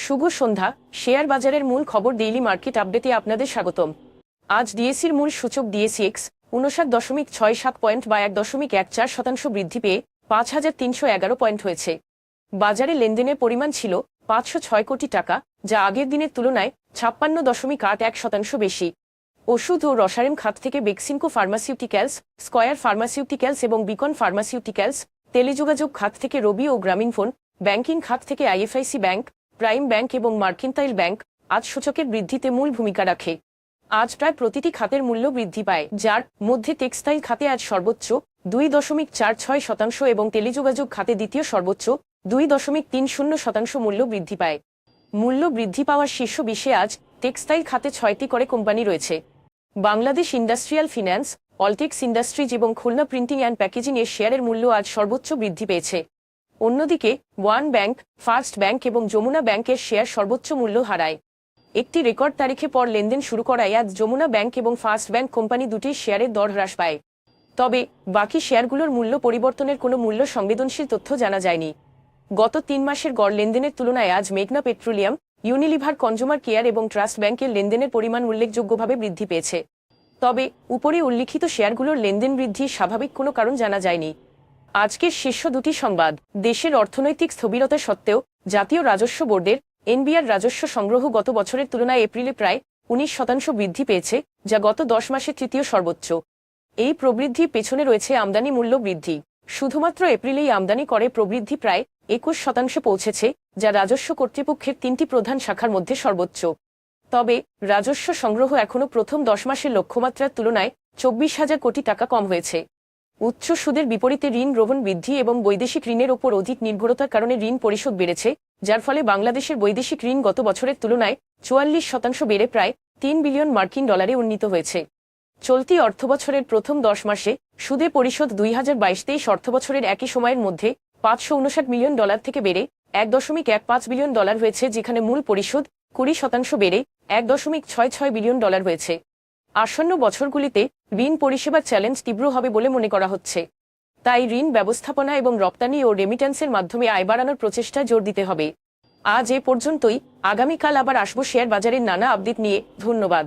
শুভ সন্ধ্যা। Share বাজারের মূল খবর ডেইলি মার্কেট আপডেটে আপনাদের স্বাগতম। আজ ডিএসইর মূল সূচক ডিএসইএক্স 59.67 পয়েন্ট বা 1.14% বৃদ্ধি পেয়ে 5,311 পয়েন্ট হয়েছে। বাজারে লেনদেনের পরিমাণ ছিল 506 কোটি টাকা, যা আগের দিনের তুলনায় 56.81% বেশি। ওষুধ ও রসায়ন খাত থেকে বেক্সিমকো ফার্মাসিউটিক্যালস, স্কয়ার ফার্মাসিউটিক্যালস এবং বিকন ফার্মাসিউটিক্যালস, টেলিযোগাযোগ খাত থেকে রবি ও গ্রামীণফোন, ব্যাংকিং খাত থেকে আইএফআইসি ব্যাংক, প্রাইম ব্যাংক এবং মার্কেন্টাইল ব্যাংক আজ সূচকের বৃদ্ধিতে মূল ভূমিকা রাখে। আজ প্রায় প্রতিটি খাতের মূল্য বৃদ্ধি পায়, যার মধ্যে টেক্সটাইল খাতে আজ সর্বোচ্চ 2.46% এবং টেলিযোগাযোগ খাতে দ্বিতীয় সর্বোচ্চ 2.30% মূল্য বৃদ্ধি পায়। মূল্য বৃদ্ধি পাওয়ার শীর্ষ 20-এ আজ টেক্সটাইল খাতে 6টি করে কোম্পানি রয়েছে। Bangladesh industrial finance, Alltex industries এবং খুলনা প্রিন্টিং অ্যান্ড প্যাকেজিং এর শেয়ারের মূল্য আজ সর্বোচ্চ বৃদ্ধি পেয়েছে। অন্যদিকে ওয়ান ব্যাংক, ফার্স্ট ব্যাংক এবং যমুনা ব্যাংকের শেয়ার সর্বোচ্চ মূল্য হারায়। একটি রেকর্ড তারিখে পর লেনদেন শুরু করায় আজ যমুনা ব্যাংক এবং ফার্স্ট ব্যাংক কোম্পানি দুটির শেয়ারের দর হ্রাস পায়। তবে বাকি শেয়ারগুলোর মূল্য পরিবর্তনের কোনো মূল্য সংবেদনশীল তথ্য জানা যায়নি। গত 3 মাসের গড় লেনদেনের তুলনায় আজ মেঘনা পেট্রোলিয়াম, ইউনিলিভার কনজ্যুমার কেয়ার এবং ট্রাস্ট ব্যাংকের লেনদেনের পরিমাণ উল্লেখযোগ্যভাবে বৃদ্ধি পেয়েছে। তবে উপরে উল্লিখিত শেয়ারগুলোর লেনদেন বৃদ্ধির স্বাভাবিক কোনো কারণ জানা যায়নি। আজকের শীর্ষ দুটি সংবাদ। দেশের অর্থনৈতিক স্থবিরতা সত্ত্বেও জাতীয় রাজস্ব বোর্ডের এনবিআর রাজস্ব সংগ্রহ গত বছরের তুলনায় এপ্রিলে প্রায় 19% বৃদ্ধি পেয়েছে, যা গত 10 মাসে তৃতীয় সর্বোচ্চ। এই প্রবৃদ্ধির পেছনে রয়েছে আমদানি মূল্য বৃদ্ধি। শুধুমাত্র এপ্রিলেই আমদানি করে প্রবৃদ্ধি প্রায় 21% পৌঁছেছে, যা রাজস্ব কর্তৃপক্ষের 3টি প্রধান শাখার মধ্যে সর্বোচ্চ। তবে রাজস্ব সংগ্রহ এখনও প্রথম 10 মাসের লক্ষ্যমাত্রার তুলনায় 24,000 কোটি টাকা কম হয়েছে। উচ্চ সুদের বিপরীতে ঋণ গ্রহণ বৃদ্ধি এবং বৈদেশিক ঋণের ওপর অধিক নির্ভরতার কারণে ঋণ পরিশোধ বেড়েছে, যার ফলে বাংলাদেশের বৈদেশিক ঋণ গত বছরের তুলনায় 44% বেড়ে প্রায় 3 বিলিয়ন মার্কিন ডলারে উন্নীত হয়েছে। চলতি অর্থবছরের প্রথম 10 মাসে সুদে পরিশোধ 2022-23 অর্থবছরের একই সময়ের মধ্যে 559 মিলিয়ন ডলার থেকে বেড়ে 1.15 বিলিয়ন ডলার হয়েছে, যেখানে মূল পরিশোধ 20% বেড়ে 1.66 বিলিয়ন ডলার হয়েছে। আসন্ন বছরগুলিতে ঋণ পরিষেবার চ্যালেঞ্জ তীব্র হবে বলে মনে করা হচ্ছে। তাই ঋণ ব্যবস্থাপনা এবং রপ্তানি ও রেমিট্যান্সের মাধ্যমে আয় বাড়ানোর প্রচেষ্টায় জোর দিতে হবে। আজ এ পর্যন্তই। আগামীকাল আবার আসবো শেয়ার বাজারের নানা আপডেট নিয়ে। ধন্যবাদ।